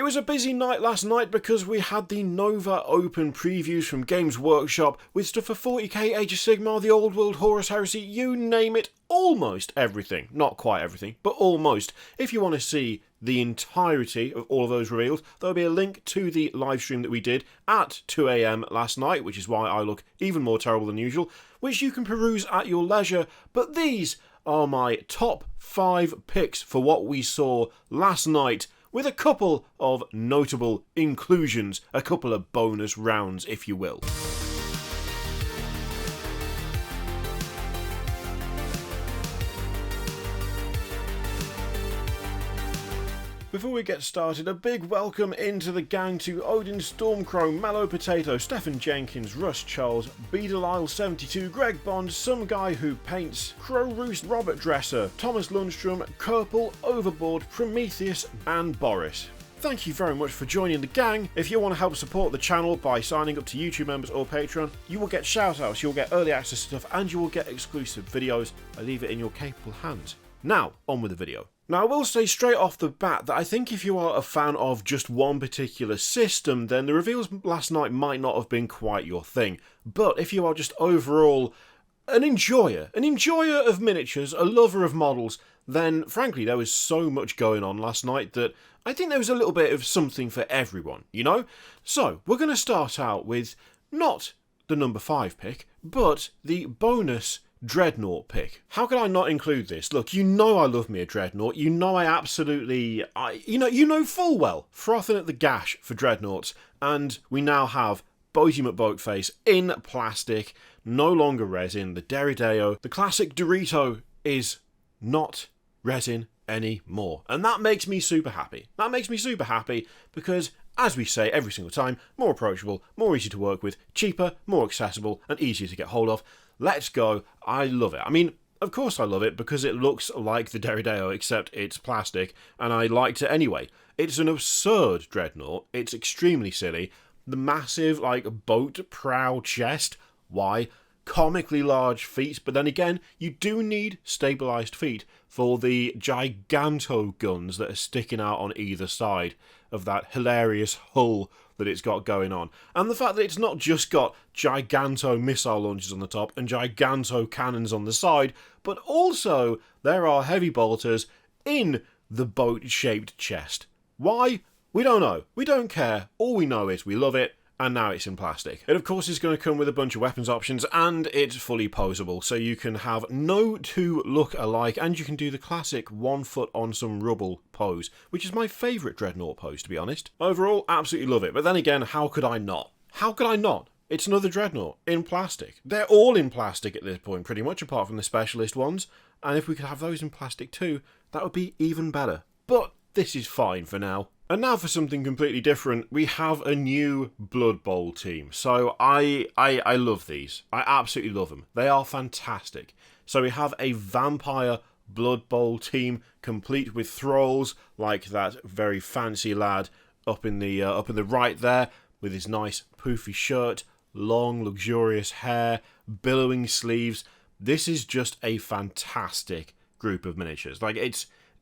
It was a busy night last night because we had the NOVA Open previews from Games Workshop with stuff for 40k, Age of Sigmar, the Old World, Horus Heresy, you name it, almost everything. Not quite everything, but almost. If you want to see the entirety of all of those reveals, there'll be a link to the live stream that we did at 2 AM last night, which is why I look even more terrible than usual, which you can peruse at your leisure, but these are my top 5 picks for what we saw last night, with a couple of notable inclusions, a couple of bonus rounds, if you will. Before we get started, a big welcome into the gang to Odin Stormcrow, Mellow Potato, Stephen Jenkins, Russ Charles, Beadleisle72, Greg Bond, Some Guy Who Paints, Crow Roost, Robert Dresser, Thomas Lundstrom, Kerpel, Overboard, Prometheus and Boris. Thank you very much for joining the gang. If you want to help support the channel by signing up to YouTube members or Patreon, you will get shoutouts, you'll get early access to stuff and you will get exclusive videos. I leave it in your capable hands. Now, on with the video. Now, I will say straight off the bat that I think if you are a fan of just one particular system, then the reveals last night might not have been quite your thing. But if you are just overall an enjoyer of miniatures, a lover of models, then frankly there was so much going on last night that I think there was a little bit of something for everyone, you know? So, we're going to start out with not the number 5 pick, but the bonus dreadnought pick. How could I not include this? Look, you know I love me a dreadnought. You know I absolutely, you know full well, frothing at the gash for dreadnoughts. And we now have Boaty McBoatface in plastic, no longer resin. The Derideo, the classic Dorito, is not resin anymore. And that makes me super happy. That makes me super happy because, as we say every single time, more approachable, more easy to work with, cheaper, more accessible, and easier to get hold of. Let's go. I love it. I mean, of course I love it because it looks like the Derideo except it's plastic and I liked it anyway. It's an absurd dreadnought. It's extremely silly. The massive, boat prow chest. Why? Comically large feet, but then again, you do need stabilised feet for the giganto guns that are sticking out on either side of that hilarious hull that it's got going on. And the fact that it's not just got giganto missile launchers on the top and giganto cannons on the side, but also there are heavy bolters in the boat-shaped chest. Why? We don't know. We don't care. All we know is we love it, and now it's in plastic. It of course is going to come with a bunch of weapons options, and it's fully poseable, so you can have no two look alike, and you can do the classic 1 foot on some rubble pose, which is my favourite dreadnought pose, to be honest. Overall, absolutely love it, but then again, how could I not? How could I not? It's another dreadnought, in plastic. They're all in plastic at this point, pretty much, apart from the specialist ones, and if we could have those in plastic too, that would be even better. But this is fine for now. And now for something completely different, we have a new Blood Bowl team. So I love these. I absolutely love them. They are fantastic. So we have a vampire Blood Bowl team, complete with thralls, like that very fancy lad up in the right there, with his nice poofy shirt, long luxurious hair, billowing sleeves. This is just a fantastic group of miniatures.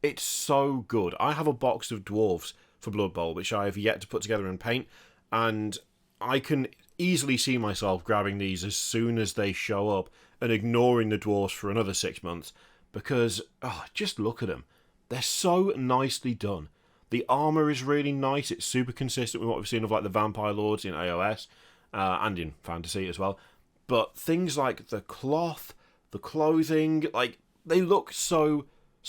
It's so good. I have a box of dwarves for Blood Bowl, which I have yet to put together and paint, and I can easily see myself grabbing these as soon as they show up and ignoring the dwarves for another 6 months, because, just look at them. They're so nicely done. The armour is really nice. It's super consistent with what we've seen of the Vampire Lords in AoS, and in Fantasy as well. But things like the cloth, the clothing, they look so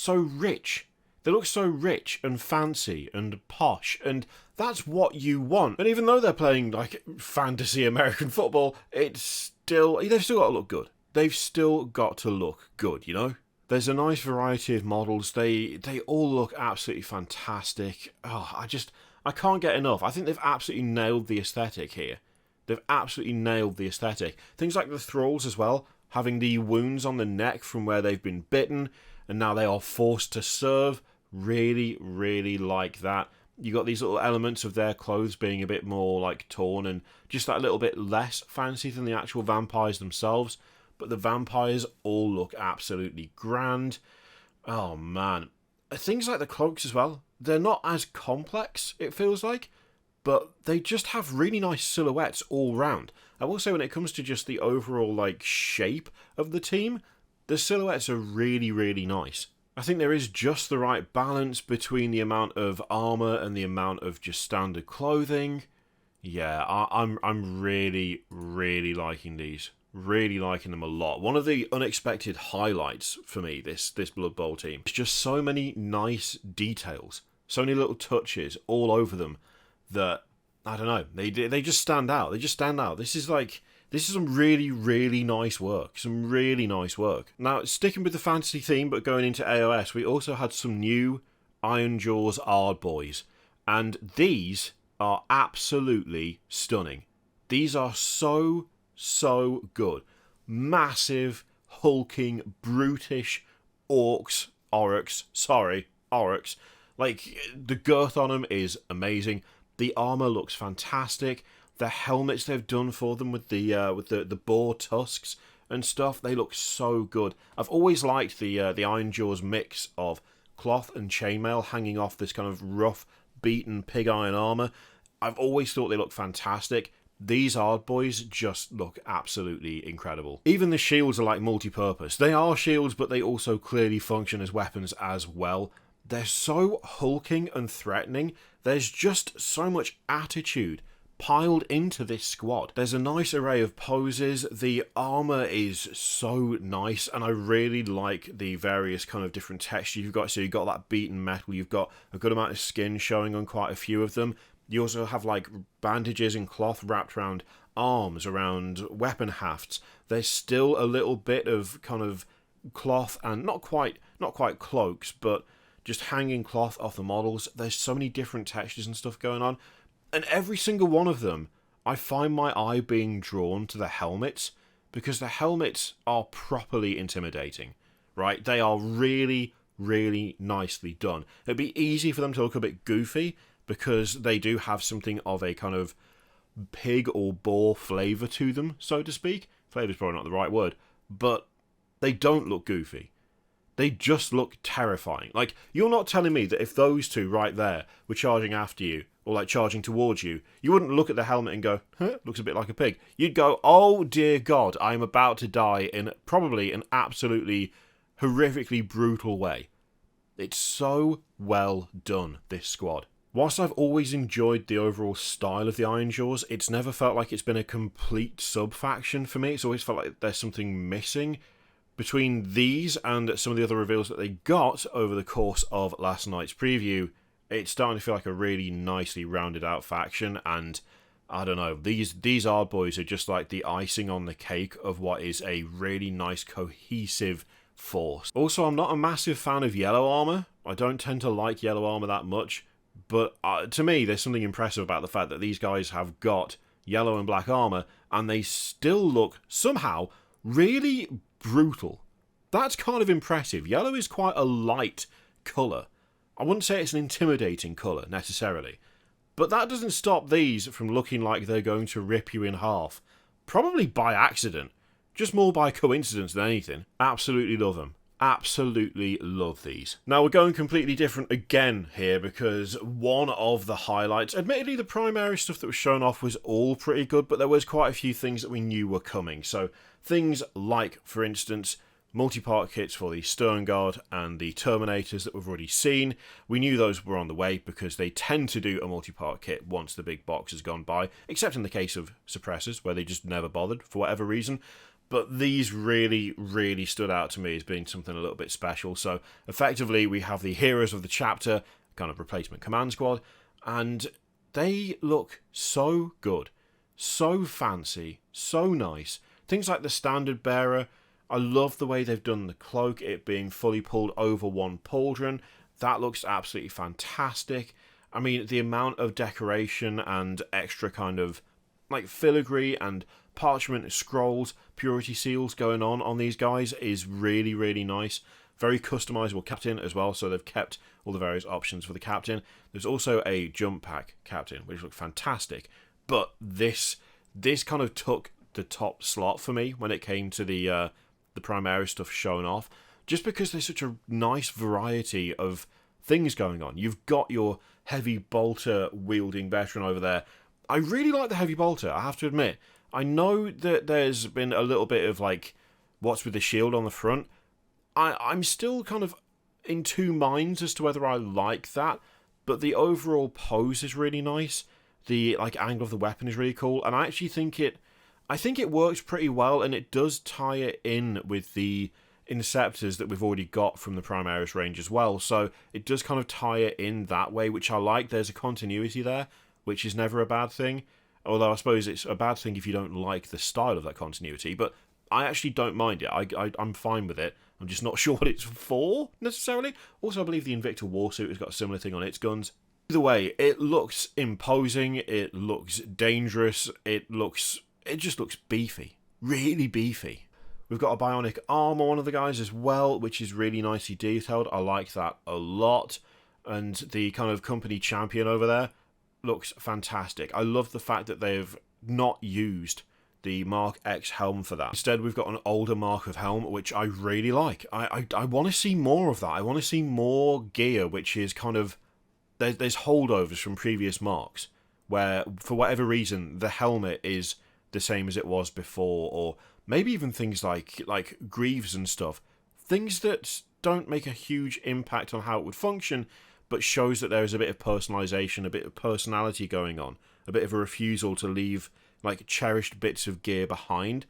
rich. They look so rich and fancy and posh, and that's what you want. And even though they're playing fantasy American football, they've still got to look good. They've still got to look good, you know? There's a nice variety of models. They all look absolutely fantastic. I can't get enough. I think they've absolutely nailed the aesthetic here. They've absolutely nailed the aesthetic. Things like the thralls as well, having the wounds on the neck from where they've been bitten, and now they are forced to serve. Really, really like that. You got these little elements of their clothes being a bit more torn and just that little bit less fancy than the actual vampires themselves. But the vampires all look absolutely grand. Oh man. things like the cloaks as well, they're not as complex, it feels like, but they just have really nice silhouettes all round. I will say when it comes to just the overall like shape of the team, the silhouettes are really, really nice. I think there is just the right balance between the amount of armour and the amount of just standard clothing. Yeah, I'm really, really liking these. Really liking them a lot. One of the unexpected highlights for me, this Blood Bowl team, is just so many nice details. So many little touches all over them that, I don't know, they just stand out. They just stand out. This is some really, really nice work. Some really nice work. Now, sticking with the fantasy theme, but going into AoS, we also had some new Ironjawz hardboys. And these are absolutely stunning. These are so good. Massive, hulking, brutish orcs. Like, the girth on them is amazing. The armor looks fantastic. The helmets they've done for them with the boar tusks and stuff, they look so good. I've always liked the Ironjawz mix of cloth and chainmail hanging off this kind of rough, beaten pig iron armor. I've always thought they look fantastic. These hardboys just look absolutely incredible. Even the shields are like multi-purpose. They are shields, but they also clearly function as weapons as well. They're so hulking and threatening. There's just so much attitude piled into this squad. There's a nice array of poses. The armor is so nice, and I really like the various kind of different textures you've got. So you've got that beaten metal, you've got a good amount of skin showing on quite a few of them. You also have like bandages and cloth wrapped around arms, around weapon hafts. There's still a little bit of kind of cloth and not quite cloaks, but just hanging cloth off the models. There's so many different textures and stuff going on. And every single one of them, I find my eye being drawn to the helmets, because the helmets are properly intimidating, right? They are really, really nicely done. It'd be easy for them to look a bit goofy, because they do have something of a kind of pig or boar flavour to them, so to speak. Flavour's probably not the right word, but they don't look goofy. They just look terrifying. Like, you're not telling me that if those two right there were charging after you, or like charging towards you, you wouldn't look at the helmet and go, huh, looks a bit like a pig. You'd go, oh dear God, I'm about to die in probably an absolutely horrifically brutal way. It's so well done, this squad. Whilst I've always enjoyed the overall style of the Ironjawz, it's never felt like it's been a complete sub-faction for me. It's always felt like there's something missing between these and some of the other reveals that they got over the course of last night's preview. It's starting to feel like a really nicely rounded out faction, and I don't know, these hardboys are just like the icing on the cake of what is a really nice cohesive force. Also, I'm not a massive fan of yellow armor. I don't tend to like yellow armor that much, but to me there's something impressive about the fact that these guys have got yellow and black armor and they still look somehow really brutal. That's kind of impressive. Yellow is quite a light colour. I wouldn't say it's an intimidating colour, necessarily. But that doesn't stop these from looking like they're going to rip you in half. Probably by accident. Just more by coincidence than anything. Absolutely love them. Absolutely love these. Now we're going completely different again here, because one of the highlights, admittedly the primary stuff that was shown off was all pretty good, but there was quite a few things that we knew were coming. So things like, for instance, multi-part kits for the Sternguard and the Terminators that we've already seen. We knew those were on the way because they tend to do a multi-part kit once the big box has gone by, except in the case of suppressors where they just never bothered for whatever reason. But these really, really stood out to me as being something a little bit special. So effectively we have the heroes of the chapter, kind of replacement command squad, and they look so good, so fancy, so nice. Things like the standard bearer, I love the way they've done the cloak, it being fully pulled over one pauldron. That looks absolutely fantastic. I mean, the amount of decoration and extra kind of like filigree and parchment scrolls, purity seals going on these guys is really, really nice. Very customizable captain as well, so they've kept all the various options for the captain. There's also a jump pack captain, which looks fantastic. But this kind of took the top slot for me when it came to the primary stuff shown off, just because there's such a nice variety of things going on. You've got your heavy bolter wielding veteran over there. I really like the heavy bolter, I have to admit. I know that there's been a little bit of like, what's with the shield on the front? I'm still kind of in two minds as to whether I like that, but the overall pose is really nice. The like angle of the weapon is really cool, and I actually think it works pretty well, and it does tie it in with the Inceptors that we've already got from the Primaris range as well, so it does kind of tie it in that way, which I like. There's a continuity there, which is never a bad thing, although I suppose it's a bad thing if you don't like the style of that continuity, but I actually don't mind it. I'm fine with it. I'm just not sure what it's for, necessarily. Also, I believe the Invicta Warsuit has got a similar thing on its guns. Either way, it looks imposing, it looks dangerous, it just looks beefy. Really beefy. We've got a bionic arm on one of the guys as well, which is really nicely detailed. I like that a lot. And the kind of company champion over there looks fantastic. I love the fact that they've not used the Mark X helm for that. Instead, we've got an older Mark of helm, which I really like. I want to see more of that. I want to see more gear, which is kind of... There's holdovers from previous Marks, where, for whatever reason, the helmet is the same as it was before, or maybe even things like greaves and stuff. Things that don't make a huge impact on how it would function, but shows that there is a bit of personalization, a bit of personality going on, a bit of a refusal to leave like cherished bits of gear behind.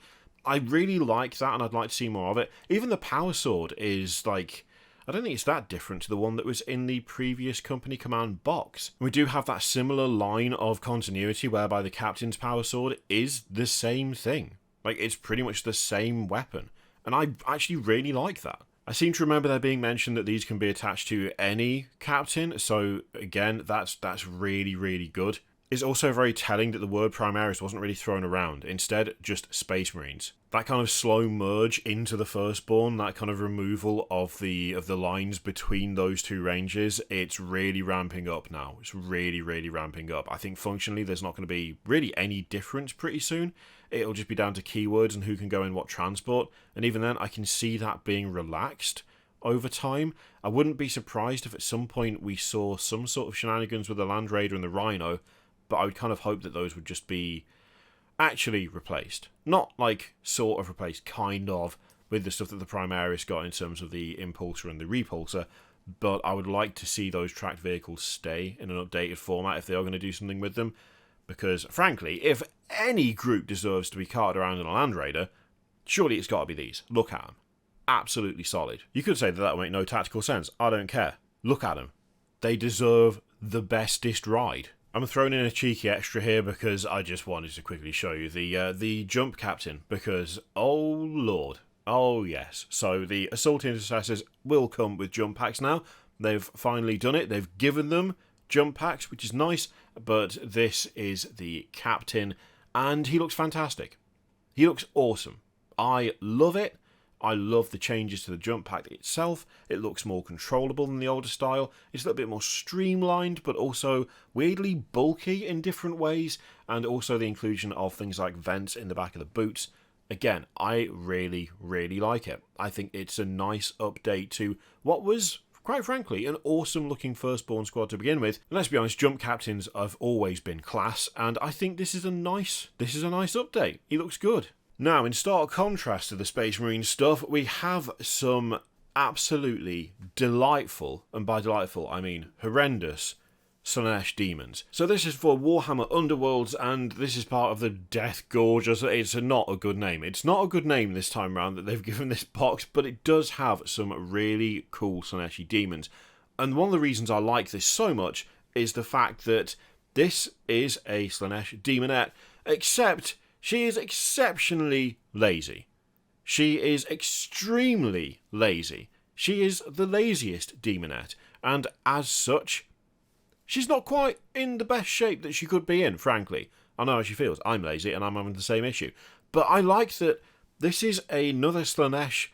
I really like that, and I'd like to see more of it. Even the power sword is like, I don't think it's that different to the one that was in the previous Company Command box. We do have that similar line of continuity whereby the Captain's power sword is the same thing. Like, it's pretty much the same weapon. And I actually really like that. I seem to remember there being mention that these can be attached to any Captain, so again, that's really, really good. It's also very telling that the word Primaris wasn't really thrown around. Instead, just Space Marines. That kind of slow merge into the Firstborn, that kind of removal of the lines between those two ranges, it's really ramping up now. It's really, really ramping up. I think functionally there's not going to be really any difference pretty soon. It'll just be down to keywords and who can go in what transport. And even then, I can see that being relaxed over time. I wouldn't be surprised if at some point we saw some sort of shenanigans with the Land Raider and the Rhino, but I would kind of hope that those would just be actually replaced. Not like sort of replaced, kind of, with the stuff that the Primaris got in terms of the Impulsor and the Repulsor, but I would like to see those tracked vehicles stay in an updated format if they are going to do something with them, because frankly, if any group deserves to be carted around in a Land Raider, surely it's got to be these. Look at them. Absolutely solid. You could say that will make no tactical sense. I don't care. Look at them. They deserve the bestest ride. I'm throwing in a cheeky extra here because I just wanted to quickly show you the jump captain, because, oh lord, oh yes. So the Assault Intercessors will come with jump packs now. They've finally done it. They've given them jump packs, which is nice, but this is the captain, and he looks fantastic. He looks awesome. I love it. I love the changes to the jump pack itself. It looks more controllable than the older style. It's a little bit more streamlined, but also weirdly bulky in different ways, and also the inclusion of things like vents in the back of the boots. Again, I really, really like it. I think it's a nice update to what was, quite frankly, an awesome looking Firstborn squad to begin with. And let's be honest, jump captains have always been class, and I think this is a nice update. He looks good. Now, in stark contrast to the Space Marine stuff, we have some absolutely delightful, and by delightful I mean horrendous, Slaanesh demons. So this is for Warhammer Underworlds, and this is part of the Death Gorger, so it's not a good name. It's not a good name this time around that they've given this box, but it does have some really cool Slaaneshi demons. And one of the reasons I like this so much is the fact that this is a Slaanesh demonette, except she is exceptionally lazy. She is extremely lazy. She is the laziest demonette, and as such, she's not quite in the best shape that she could be in, frankly. I know how she feels. I'm lazy, and I'm having the same issue. But I like that this is another Slaanesh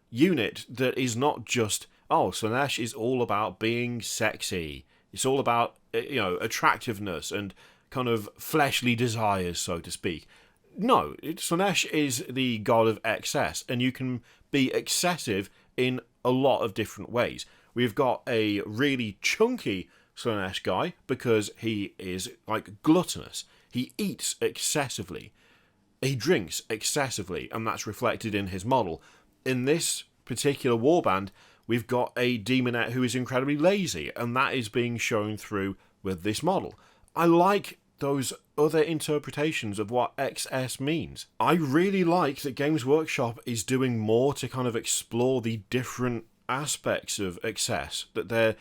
unit that is not just, oh, Slaanesh is all about being sexy. It's all about, attractiveness and kind of fleshly desires, so to speak. No, Slaanesh is the god of excess, and you can be excessive in a lot of different ways. We've got a really chunky Slaanesh guy because he is like gluttonous. He eats excessively. He drinks excessively, and that's reflected in his model. In this particular warband, we've got a demonette who is incredibly lazy, and that is being shown through with this model. I like those other interpretations of what XS means. I really like that Games Workshop is doing more to kind of explore the different aspects of XS, that they're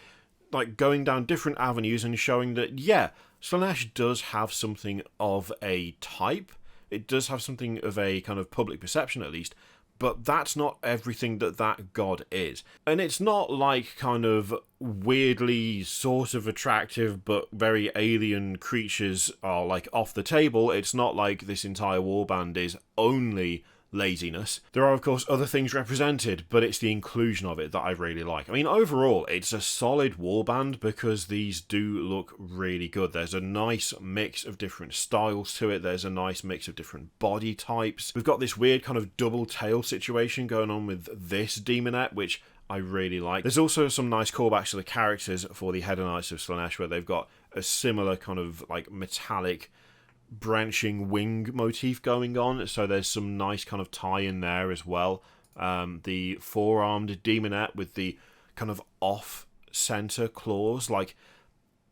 like going down different avenues and showing that, yeah, Slaanesh does have something of a type. It does have something of a kind of public perception, at least, but that's not everything that god is. And it's not like kind of weirdly sort of attractive but very alien creatures are like off the table. It's not like this entire warband is only laziness. There are, of course, other things represented, but it's the inclusion of it that I really like. I mean, overall, it's a solid warband because these do look really good. There's a nice mix of different styles to it. There's a nice mix of different body types. We've got this weird kind of double tail situation going on with this demonette, which I really like. There's also some nice callbacks to the characters for the Header Knights of Slaanesh, where they've got a similar kind of like metallic branching wing motif going on, so there's some nice kind of tie in there as well. The four-armed demonette with the kind of off-center claws, like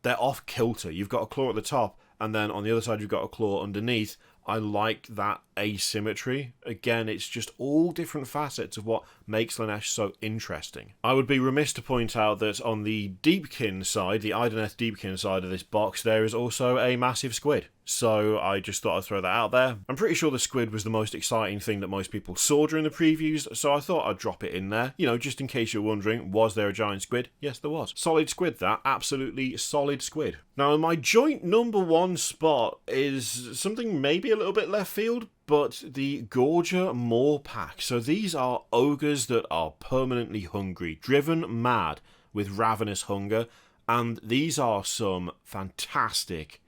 they're off-kilter. You've got a claw at the top, and then on the other side you've got a claw underneath. I like that asymmetry. Again, it's just all different facets of what makes Slaanesh so interesting. I would be remiss to point out that on the Deepkin side, the Idoneth Deepkin side of this box, there is also a massive squid. So I just thought I'd throw that out there. I'm pretty sure the squid was the most exciting thing that most people saw during the previews, so I thought I'd drop it in there. You know, just in case you're wondering, was there a giant squid? Yes, there was. Solid squid, that. Absolutely solid squid. Now, my joint number one spot is something maybe a little bit left field, but the Gorger Mawpack. So these are ogres that are permanently hungry, driven mad with ravenous hunger, and these are some fantastic,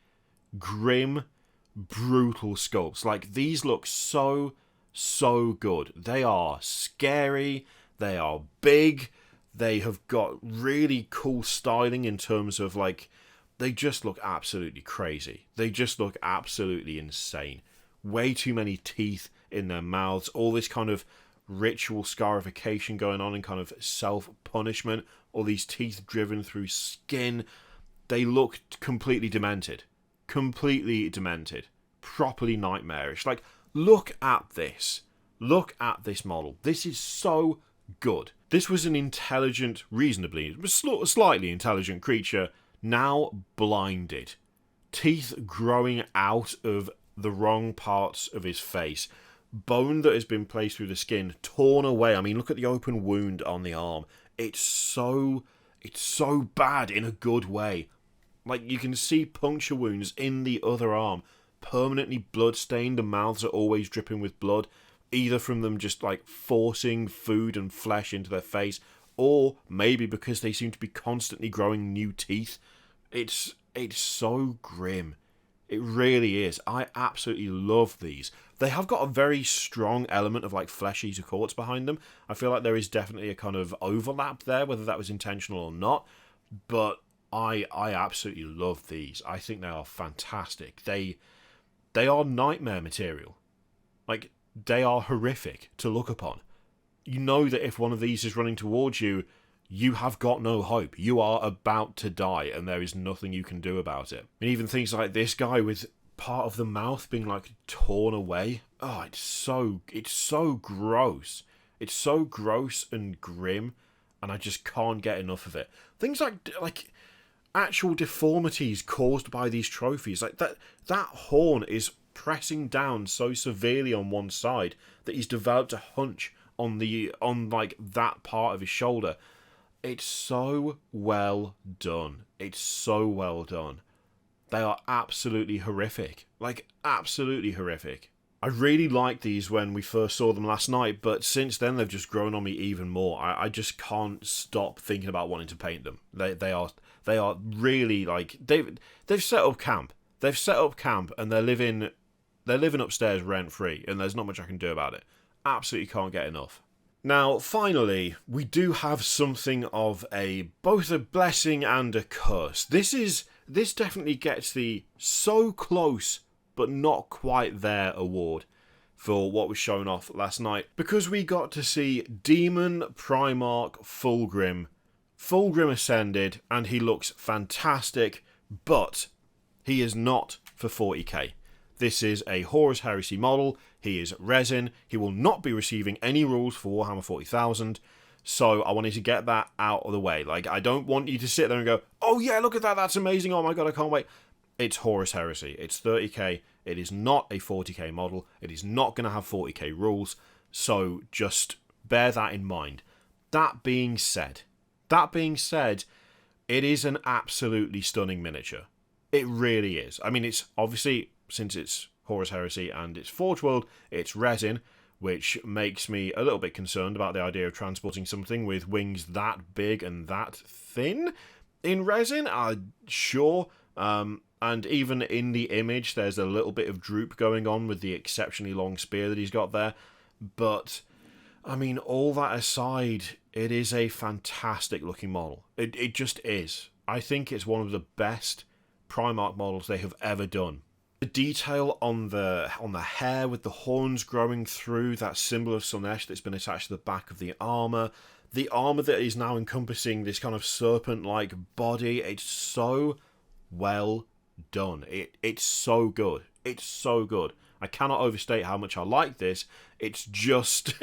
grim, brutal sculpts. Like, these look so good. They are scary, they are big, they have got really cool styling in terms of, like, they just look absolutely crazy. They just look absolutely insane. Way too many teeth in their mouths, all this kind of ritual scarification going on and kind of self-punishment, all these teeth driven through skin. They look completely demented. Completely demented. Properly nightmarish. Like, look at this. Look at this model. This is so good. This was an intelligent, reasonably, slightly intelligent creature, now blinded. Teeth growing out of the wrong parts of his face. Bone that has been placed through the skin, torn away. I mean, look at the open wound on the arm. It's so bad in a good way. Like, you can see puncture wounds in the other arm, permanently blood-stained. The mouths are always dripping with blood, either from them just, like, forcing food and flesh into their face, or maybe because they seem to be constantly growing new teeth. It's so grim. It really is. I absolutely love these. They have got a very strong element of, like, flesh eater courts behind them. I feel like there is definitely a kind of overlap there, whether that was intentional or not, but I absolutely love these. I think they are fantastic. They are nightmare material. Like, they are horrific to look upon. You know that if one of these is running towards you, you have got no hope. You are about to die, and there is nothing you can do about it. And even things like this guy with part of the mouth being, like, torn away. Oh, it's so gross. It's so gross and grim, and I just can't get enough of it. Things like actual deformities caused by these trophies. Like, that horn is pressing down so severely on one side that he's developed a hunch on like that part of his shoulder. It's so well done. It's so well done. They are absolutely horrific. Like, absolutely horrific. I really liked these when we first saw them last night, but since then they've just grown on me even more. I just can't stop thinking about wanting to paint them. They are really, like, they've set up camp. They've set up camp and they're living upstairs rent free, and there's not much I can do about it. Absolutely can't get enough. Now, finally, we do have something of both a blessing and a curse. This definitely gets the so close but not quite there award for what was shown off last night, because we got to see Demon Primarch Fulgrim. Fulgrim ascended, and he looks fantastic, but he is not for 40k. This is a Horus Heresy model. He is resin. He will not be receiving any rules for Warhammer 40,000. So I wanted to get that out of the way. Like, I don't want you to sit there and go, oh yeah, look at that, that's amazing, oh my god, I can't wait. It's Horus Heresy. It's 30k. It is not a 40k model. It is not going to have 40k rules. So just bear that in mind. That being said, it is an absolutely stunning miniature. It really is. I mean, it's obviously, since it's Horus Heresy and it's Forge World, it's resin, which makes me a little bit concerned about the idea of transporting something with wings that big and that thin in resin. Sure. And even in the image, there's a little bit of droop going on with the exceptionally long spear that he's got there. But, I mean, all that aside, it is a fantastic looking model. It just is. I think it's one of the best Primarch models they have ever done. The detail on the hair with the horns growing through, that symbol of Slaanesh that's been attached to the back of the armour that is now encompassing this kind of serpent-like body, it's so well done. It's so good. It's so good. I cannot overstate how much I like this. It's just,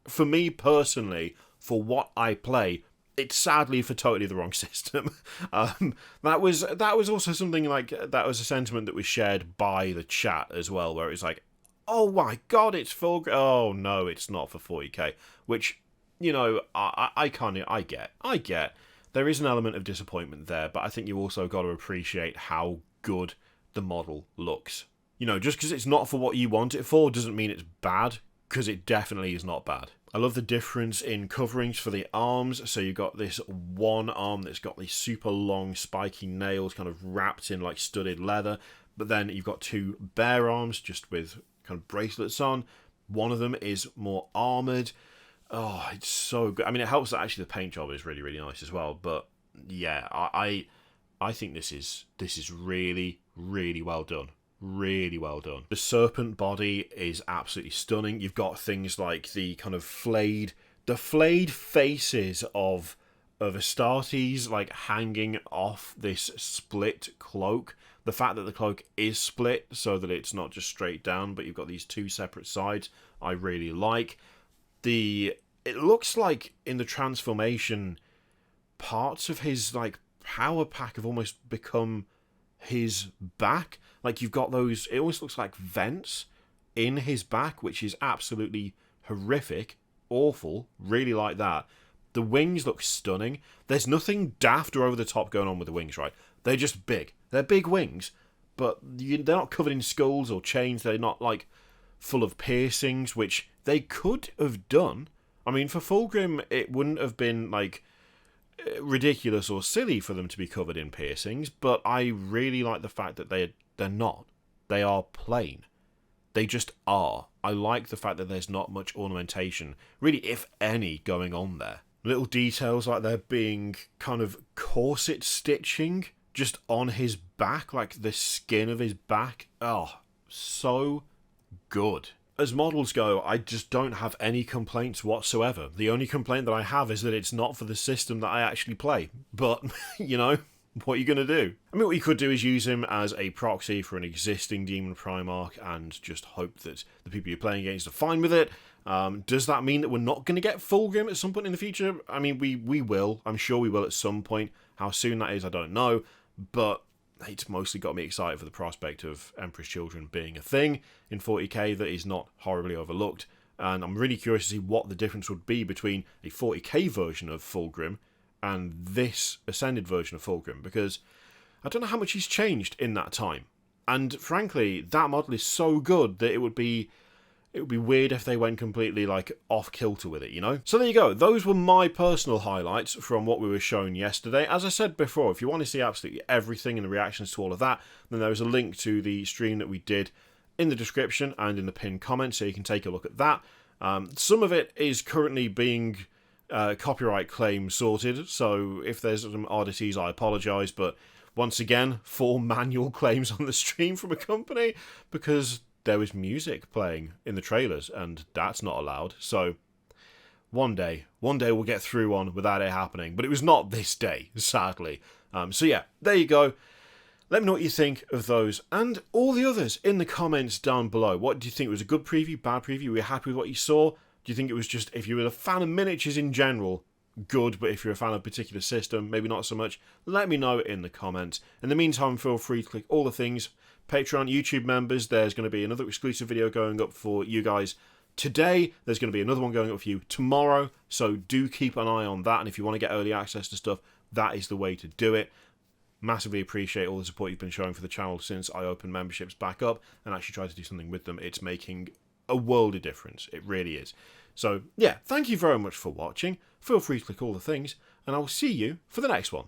for me personally, for what I play, it's sadly for totally the wrong system. That was also something like, that was a sentiment that was shared by the chat as well, where it's like, oh my god, it's full. Oh no, it's not for 40k. Which, you know, I get. There is an element of disappointment there, but I think you also got to appreciate how good the model looks. You know, just because it's not for what you want it for doesn't mean it's bad, because it definitely is not bad. I love the difference in coverings for the arms. So you've got this one arm that's got these super long spiky nails kind of wrapped in like studded leather, but then you've got two bare arms just with kind of bracelets on. One of them is more armoured. Oh, it's so good. I mean, it helps that actually the paint job is really, really nice as well. But yeah, I think this is really, really well done. Really well done. The serpent body is absolutely stunning. You've got things like the kind of flayed faces of Astartes like hanging off this split cloak. The fact that the cloak is split so that it's not just straight down, but you've got these two separate sides, I really like. It looks like in the transformation, parts of his like power pack have almost become his back. Like you've got those, it almost looks like vents in his back, which is absolutely horrific, awful, really like that. The wings look stunning. There's nothing daft or over the top going on with the wings, right? They're just big. They're big wings, but they're not covered in skulls or chains. They're not like full of piercings, which they could have done. I mean, for Fulgrim, it wouldn't have been like ridiculous or silly for them to be covered in piercings, but I really like the fact that they're not. They are plain. They just are. I like the fact that there's not much ornamentation, really, if any, going on there. Little details like there being kind of corset stitching just on his back, like the skin of his back. Oh, so good. As models go, I just don't have any complaints whatsoever. The only complaint that I have is that it's not for the system that I actually play. But, you know, what are you going to do? I mean, what you could do is use him as a proxy for an existing Demon Primarch and just hope that the people you're playing against are fine with it. Does that mean that we're not going to get Fulgrim at some point in the future? I mean, we will. I'm sure we will at some point. How soon that is, I don't know. But it's mostly got me excited for the prospect of Emperor's Children being a thing in 40k that is not horribly overlooked. And I'm really curious to see what the difference would be between a 40k version of Fulgrim and this Ascended version of Fulgrim, because I don't know how much he's changed in that time. And frankly, that model is so good that it would be weird if they went completely like off kilter with it, you know? So there you go. Those were my personal highlights from what we were shown yesterday. As I said before, if you want to see absolutely everything and the reactions to all of that, then there is a link to the stream that we did in the description and in the pinned comment, so you can take a look at that. Some of it is currently being copyright claim sorted, so if there's some oddities, I apologise, but once again, 4 manual claims on the stream from a company because there was music playing in the trailers, and that's not allowed. So one day we'll get through one without it happening, but it was not this day, sadly. So yeah, there you go. Let me know what you think of those and all the others in the comments down below. What do you think? Was a good preview, bad preview? Were you happy with what you saw? Do you think it was just, if you were a fan of miniatures in general, good, but if you're a fan of a particular system, maybe not so much? Let me know in the comments. In the meantime, feel free to click all the things. Patreon, YouTube members, there's going to be another exclusive video going up for you guys today. There's going to be another one going up for you tomorrow, so do keep an eye on that, and if you want to get early access to stuff, that is the way to do it. Massively appreciate all the support you've been showing for the channel since I opened memberships back up and actually tried to do something with them. It's making a world of difference. It really is. So, yeah, thank you very much for watching. Feel free to click all the things, and I will see you for the next one.